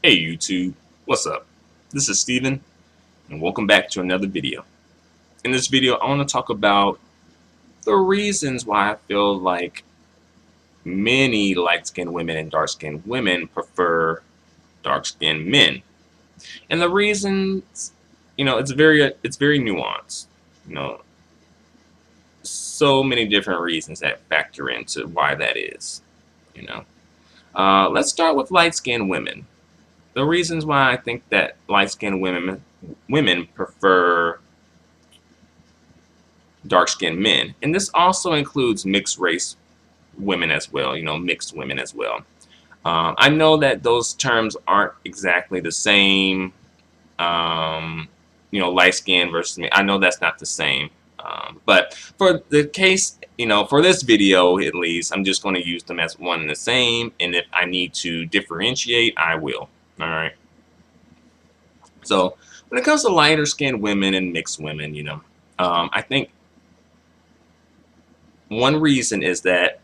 Hey YouTube, what's up? This is Steven and welcome back to another video. In this video I want to talk about the reasons why I feel like many light-skinned women and dark-skinned women prefer dark-skinned men. And the reasons, it's very nuanced. You know, so many different reasons that factor into why that is. Let's start with light-skinned women. The reasons why I think that light-skinned women prefer dark-skinned men, and this also includes mixed race women as well, mixed women as well. I know that those terms aren't exactly the same, light skin versus me. I know that's not the same, but for the case, for this video at least, I'm just going to use them as one and the same, and if I need to differentiate, I will. All right. So when it comes to lighter skinned women and mixed women, I think one reason is that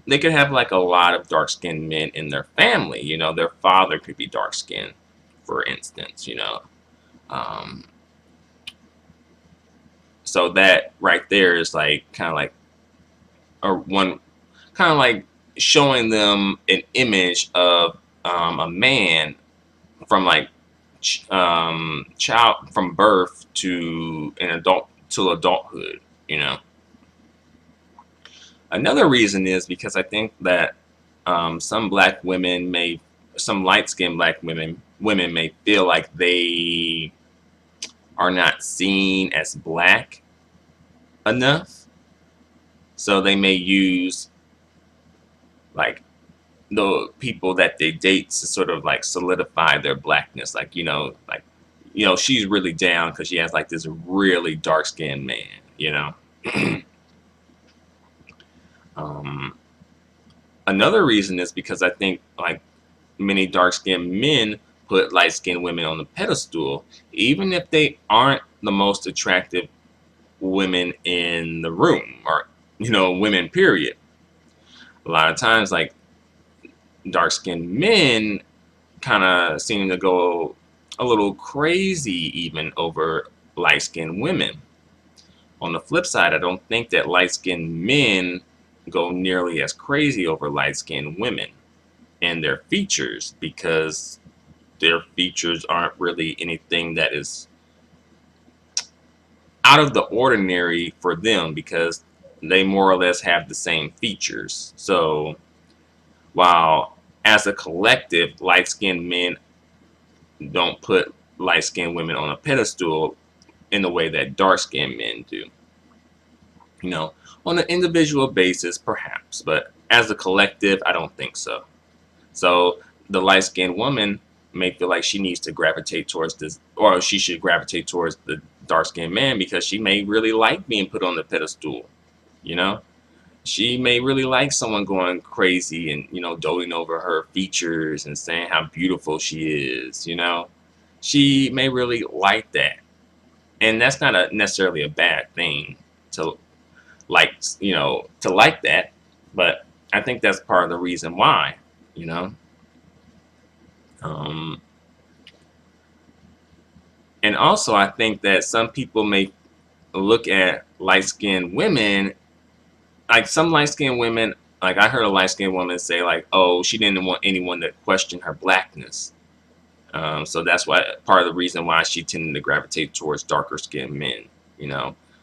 they could have like a lot of dark skinned men in their family. Their father could be dark skinned, for instance, so that right there is like kind of like showing them an image of a man from like child from birth to adulthood. Another reason is because I think that some light-skinned black women may feel like they are not seen as black enough, so they may use like the people that they date to sort of like solidify their blackness. Like, she's really down because she has like this really dark-skinned man, Another reason is because I think like many dark-skinned men put light-skinned women on the pedestal, even if they aren't the most attractive women in the room, or women period. A lot of times, like, dark-skinned men kind of seem to go a little crazy even over light-skinned women. On the flip side, I don't think that light-skinned men go nearly as crazy over light-skinned women and their features, because their features aren't really anything that is out of the ordinary for them, because they more or less have the same features. So while as a collective, light-skinned men don't put light-skinned women on a pedestal in the way that dark-skinned men do. On an individual basis, perhaps, but as a collective, I don't think so. So the light-skinned woman may feel like she needs to gravitate towards this, or she should gravitate towards the dark-skinned man because she may really like being put on the pedestal. She may really like someone going crazy and doting over her features and saying how beautiful she is. She may really like that, and that's not necessarily a bad thing to like that, but I think that's part of the reason why. And also I think that some people may look at light-skinned women, like some light-skinned women, like I heard a light-skinned woman say like, oh, she didn't want anyone to question her blackness. So that's why part of the reason why she tended to gravitate towards darker-skinned men,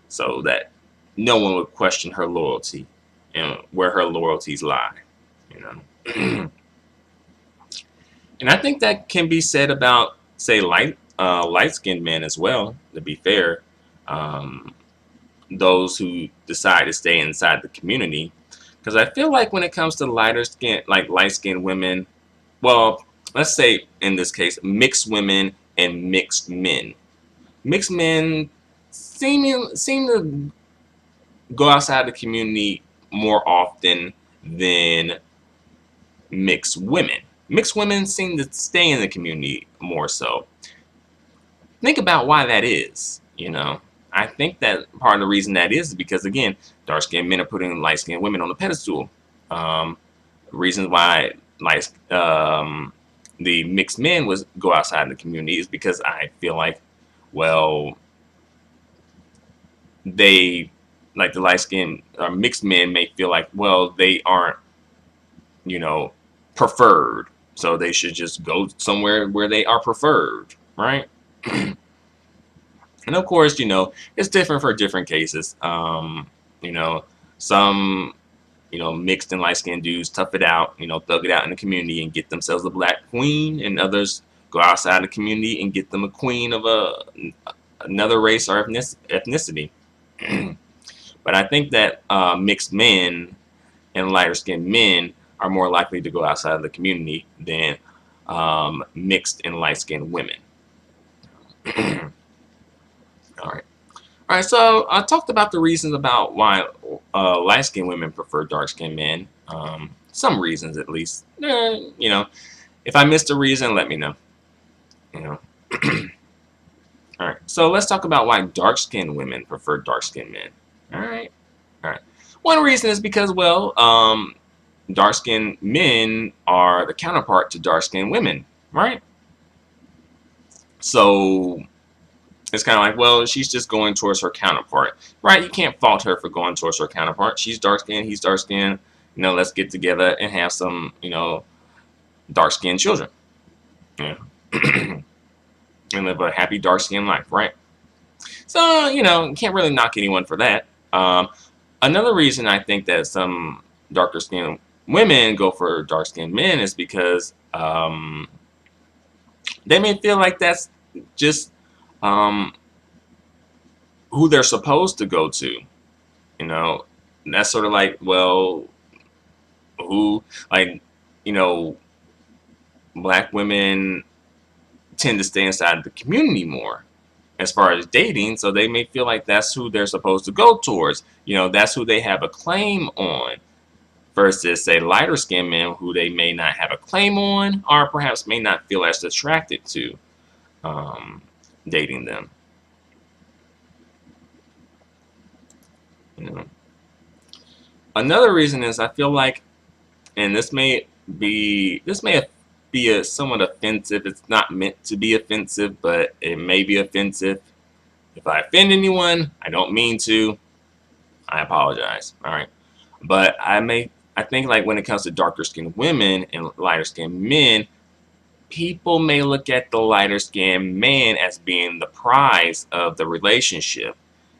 so that no one would question her loyalty and where her loyalties lie, And I think that can be said about, say, light-skinned men as well, to be fair. Those who decide to stay inside the community, because I feel like when it comes to light-skinned women, well, let's say in this case mixed women and mixed men. Mixed men seem to go outside the community more often than mixed women. Mixed women seem to stay in the community more so. Think about why that is. I think that part of the reason that is because, again, dark-skinned men are putting light-skinned women on the pedestal. Reasons why the mixed men was go outside the community is because I feel like, well, they like the light skinned or mixed men may feel like, well, they aren't, you know, preferred, so they should just go somewhere where they are preferred, right? And of course, it's different for different cases. You know, some, mixed and light skinned dudes tough it out, thug it out in the community and get themselves a black queen, and others go outside the community and get them a queen of another race or ethnicity. But I think that mixed men and lighter skinned men are more likely to go outside of the community than mixed and light skinned women. All right. All right, so I talked about the reasons about why light-skinned women prefer dark-skinned men. Some reasons, at least. If I missed a reason, let me know. You know. All right, so let's talk about why dark-skinned women prefer dark-skinned men. All right. All right. One reason is because, well, dark-skinned men are the counterpart to dark-skinned women, right? So it's kind of like, well, she's just going towards her counterpart, right? You can't fault her for going towards her counterpart. She's dark skinned, he's dark skinned. Let's get together and have some, dark skinned children. Yeah. And live a happy dark skinned life, right? So, you can't really knock anyone for that. Another reason I think that some darker skinned women go for dark skinned men is because they may feel like that's just who they're supposed to go to. That's sort of like, well, who, like, black women tend to stay inside of the community more as far as dating, so they may feel like that's who they're supposed to go towards. That's who they have a claim on, versus, say, lighter skinned men who they may not have a claim on, or perhaps may not feel as attracted to dating them. Another reason is I feel like, and this may be a somewhat offensive. It's not meant to be offensive, but it may be offensive. If I offend anyone, I don't mean to. I apologize. All right, but I think like when it comes to darker skinned women and lighter skinned men, people may look at the lighter skinned man as being the prize of the relationship,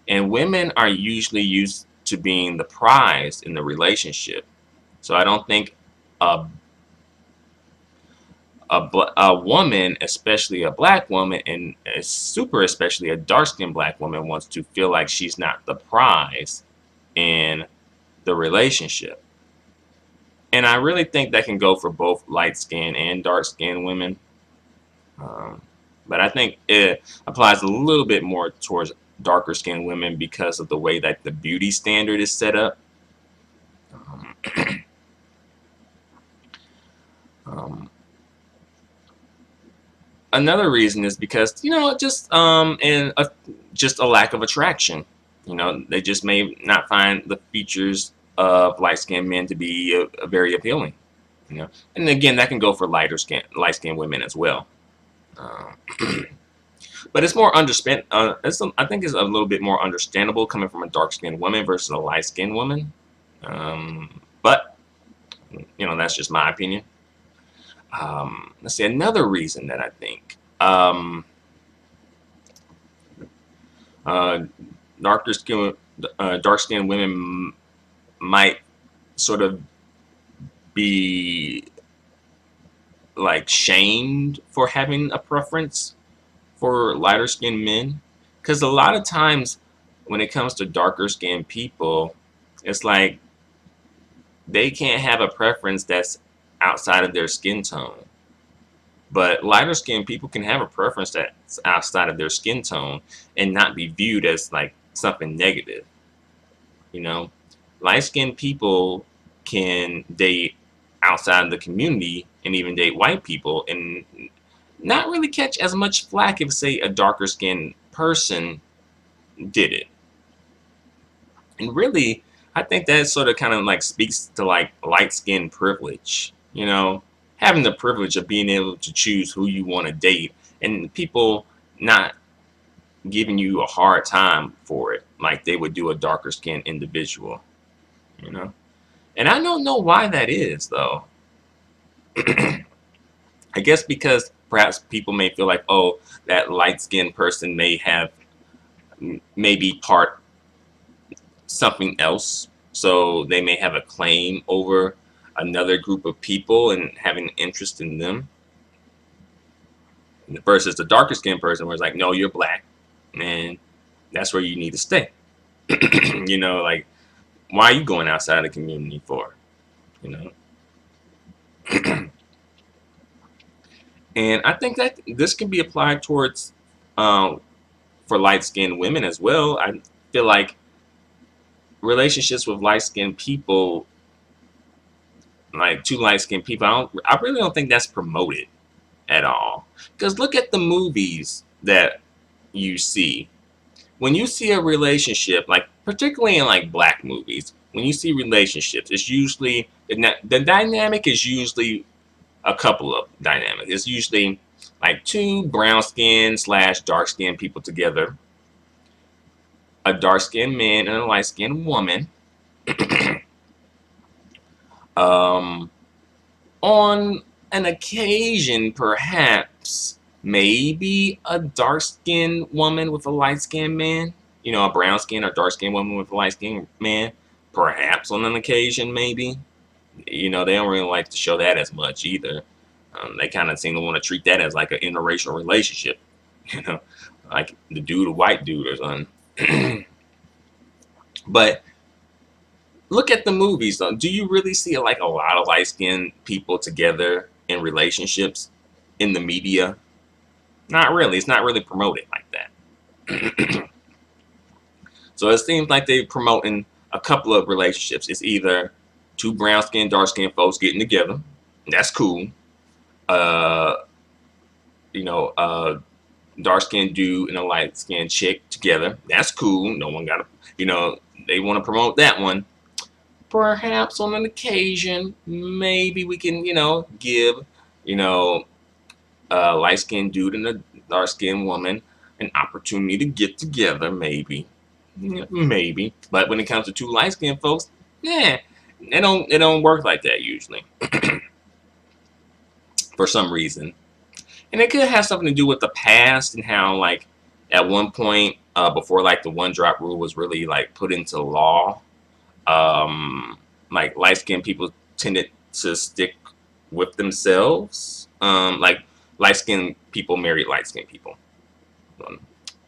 and women are usually used to being the prize in the relationship. So I don't think a woman, especially a black woman, and especially a dark-skinned black woman, wants to feel like she's not the prize in the relationship. And I really think that can go for both light-skinned and dark-skinned women. But I think it applies a little bit more towards darker skinned women because of the way that the beauty standard is set up. Another reason is because just just a lack of attraction. They just may not find the features of light skinned men to be very appealing. And again, that can go for light skinned women as well. But it's more I think it's a little bit more understandable coming from a dark-skinned woman versus a light-skinned woman. But that's just my opinion. Let's see, another reason that I think dark-skinned women might sort of be like shamed for having a preference for lighter skinned men, because a lot of times when it comes to darker skinned people, it's like they can't have a preference that's outside of their skin tone, but lighter skinned people can have a preference that's outside of their skin tone and not be viewed as like something negative. Light skinned people can date outside of the community and even date white people and not really catch as much flack if, say, a darker skinned person did it. And really, I think that sort of kind of like speaks to like light skin privilege. Hey, having the privilege of being able to choose who you want to date, and people not giving you a hard time for it like they would do a darker skinned individual, you know. And I don't know why that is, though. I guess because perhaps people may feel like, oh, that light skinned person may have maybe part something else, so they may have a claim over another group of people and having an interest in them, versus the darker skinned person where it's like, no, you're black and that's where you need to stay. You know, like, why are you going outside the community for, you know? And I think that this can be applied towards for light-skinned women as well. I feel like relationships with light-skinned people, like two light-skinned people, I really don't think that's promoted at all. Because look at the movies that you see. When you see a relationship, like particularly in like black movies, when you see relationships, it's usually the dynamic is usually a couple of dynamics. It's usually like two brown skinned / dark skinned people together, a dark skinned man and a light skinned woman. On an occasion, perhaps, maybe a dark skinned woman with a light skinned man. You know, a brown skin or dark skinned woman with a light skinned man. Perhaps on an occasion, maybe. You know, they don't really like to show that as much either. They kind of seem to want to treat that as like an interracial relationship, you know, like the dude, a white dude or something. But look at the movies, though. Do you really see like a lot of light-skinned people together in relationships in the media? Not really. It's not really promoted like that. So it seems like they're promoting a couple of relationships. It's either two brown-skinned, dark-skinned folks getting together. That's cool. You know, dark-skinned dude and a light-skinned chick together. That's cool. No one got to, you know, they want to promote that one. Perhaps on an occasion, maybe we can, you know, give, you know, a light-skinned dude and a dark-skinned woman an opportunity to get together, maybe. Yeah, maybe. But when it comes to two light-skinned folks, yeah, it don't work like that usually. For some reason. And it could have something to do with the past and how, like, at one point, before like the one drop rule was really like put into law, like light-skinned people tended to stick with themselves. Like light-skinned people married light-skinned people.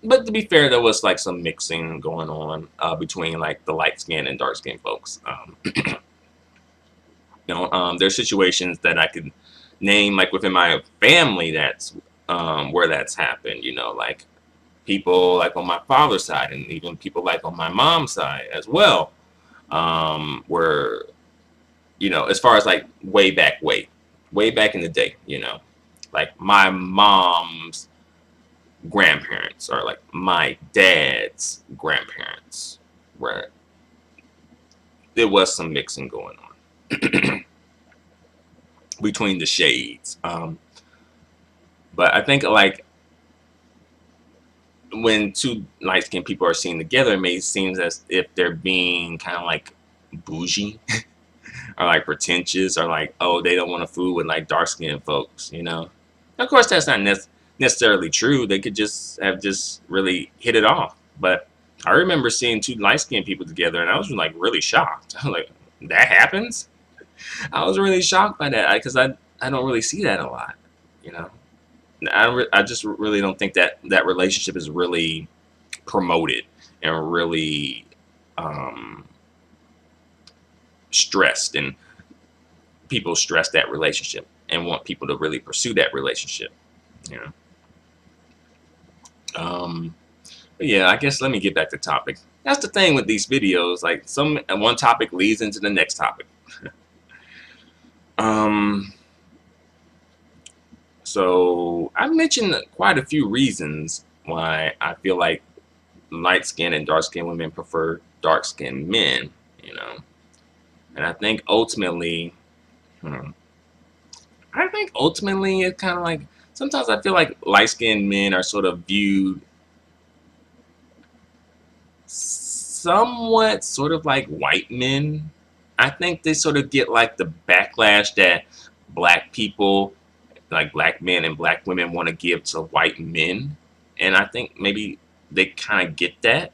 But to be fair, there was like some mixing going on between like the light-skinned and dark-skinned folks. You know, there's situations that I could name like within my family that's where that's happened. You know, like people like on my father's side and even people like on my mom's side as well. Where, you know, as far as like way back in the day, you know, like my mom's grandparents or like my dad's grandparents, where there was some mixing going on between the shades. But I think like when two light-skinned people are seen together, it may seem as if they're being kind of like bougie or like pretentious or like, oh, they don't want to fool with like dark-skinned folks, you know. Of course, that's not necessarily true. They could just have really hit it off. But I remember seeing two light-skinned people together, and I was like really shocked. I was like, that happens? I was really shocked by that because I don't really see that a lot, you know. I just really don't think that relationship is really promoted and really stressed, and people stress that relationship and want people to really pursue that relationship, you know. But yeah, I guess let me get back to topic. That's the thing with these videos, like one topic leads into the next topic. So I mentioned quite a few reasons why I feel like light-skinned and dark-skinned women prefer dark-skinned men, you know. And I think ultimately, I think ultimately it's kind of like sometimes I feel like light-skinned men are sort of viewed somewhat sort of like white men. I think they sort of get like the backlash that black people, like black men and black women, want to give to white men. And I think maybe they kind of get that.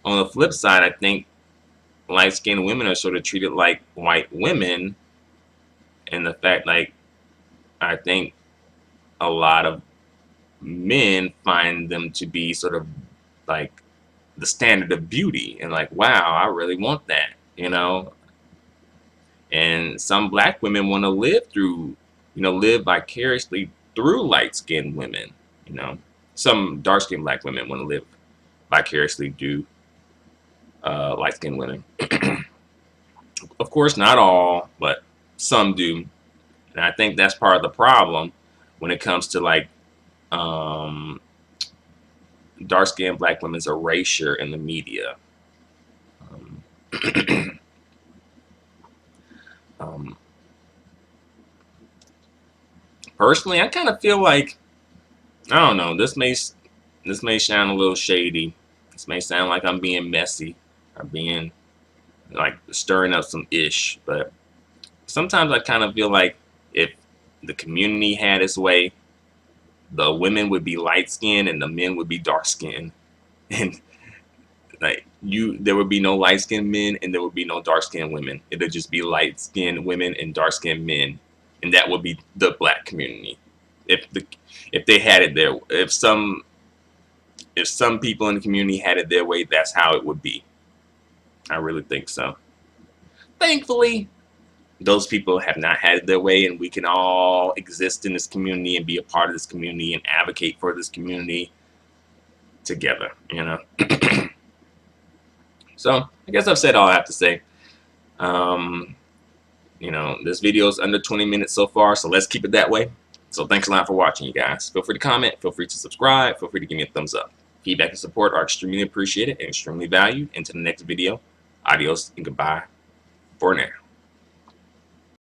On the flip side, I think light-skinned women are sort of treated like white women, and the fact, like, I think a lot of men find them to be sort of like the standard of beauty, and like, wow, I really want that, you know. And some black women want to live through, live vicariously through light-skinned women, you know. Some dark-skinned black women want to live vicariously through light-skinned women. Of course, not all, but some do. And I think that's part of the problem when it comes to like dark-skinned black women's erasure in the media. Um, Personally, I kind of feel like, I don't know, this may sound a little shady. This may sound like I'm being messy or being like stirring up some ish, but sometimes I kind of feel like if the community had its way, the women would be light skinned and the men would be dark skinned, and like there would be no light skinned men and there would be no dark skinned women. It would just be light skinned women and dark skinned men, and that would be the black community. If they had it there, if some people in the community had it their way, that's how it would be. I really think so. Thankfully, those people have not had it their way, and we can all exist in this community and be a part of this community and advocate for this community together, you know. So I guess I've said all I have to say. This video is under 20 minutes so far, so let's keep it that way. So thanks a lot for watching, you guys. Feel free to comment, feel free to subscribe, feel free to give me a thumbs up. Feedback and support are extremely appreciated and extremely valued. Until the next video, adios and goodbye for now.